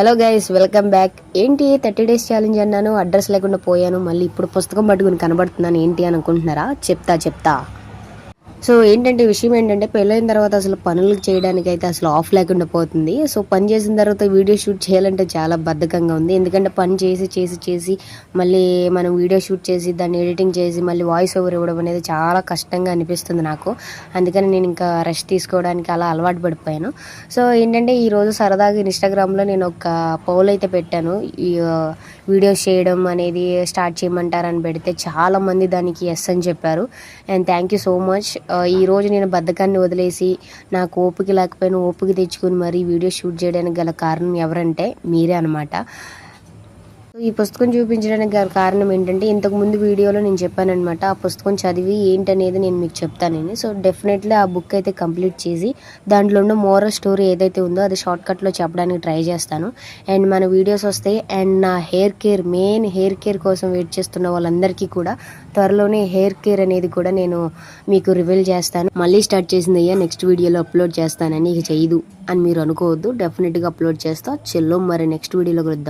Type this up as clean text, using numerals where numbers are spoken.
Hello guys, welcome back. ఏంటి 30 days challenge అన్నాను, address లేకుండా పోయాను, మళ్ళీ ఇప్పుడు పుస్తకం పట్టుకుని కనబడుతున్నాను ఏంటి అని అనుకుంటున్నారా? చెప్తా. సో ఏంటంటే విషయం ఏంటంటే పెళ్ళైన తర్వాత అసలు పనులు చేయడానికి అయితే అసలు ఆఫ్ లేకుండా పోతుంది. సో పని చేసిన తర్వాత వీడియో షూట్ చేయాలంటే చాలా బద్ధకంగా ఉంది. ఎందుకంటే పని చేసి మళ్ళీ మనం వీడియో షూట్ చేసి దాన్ని ఎడిటింగ్ చేసి మళ్ళీ వాయిస్ ఓవర్ ఇవ్వడం అనేది చాలా కష్టంగా అనిపిస్తుంది నాకు. అందుకని నేను ఇంకా రెస్ట్ తీసుకోవడానికి అలా అలవాటు పడిపోయాను. సో ఏంటంటే ఈరోజు సరదాగా ఇన్స్టాగ్రామ్లో నేను ఒక పౌల్ అయితే పెట్టాను. ఈ వీడియోస్ చేయడం అనేది స్టార్ట్ చేయమంటారని పెడితే చాలామంది దానికి ఎస్ అని చెప్పారు. And thank you so much. ఈరోజు నేను బద్ధకాన్ని వదిలేసి నాకు ఓపిక లేకపోయినా ఓపిక తెచ్చుకుని మరీ వీడియో షూట్ చేయడానికి గల కారణం ఎవరంటే మీరే అనమాట. ఈ పుస్తకం చూపించడానికి గల కారణం ఏంటంటే ఇంతకుముందు వీడియోలో నేను చెప్పానమాట, ఆ పుస్తకం చదివి ఏంటనేది నేను మీకు చెప్తానని. సో డెఫినెట్లీ ఆ బుక్ అయితే కంప్లీట్ చేసి దాంట్లో ఉన్న మోరల్ స్టోరీ ఏదైతే ఉందో అది షార్ట్కట్లో చెప్పడానికి ట్రై చేస్తాను. అండ్ మన వీడియోస్ వస్తాయి. అండ్ నా మెయిన్ హెయిర్ కేర్ కోసం వెయిట్ చేస్తున్న వాళ్ళందరికీ కూడా త్వరలోనే హెయిర్ కేర్ అనేది కూడా నేను మీకు రివీల్ చేస్తాను. మళ్ళీ స్టార్ట్ చేసింది అయ్యా నెక్స్ట్ వీడియోలో అప్లోడ్ చేస్తానని, ఇక చేయదు అని మీరు అనుకోవద్దు. డెఫినెట్గా అప్లోడ్ చేస్తా. చెల్లో మరి నెక్స్ట్ వీడియోలో కలుద్దాం.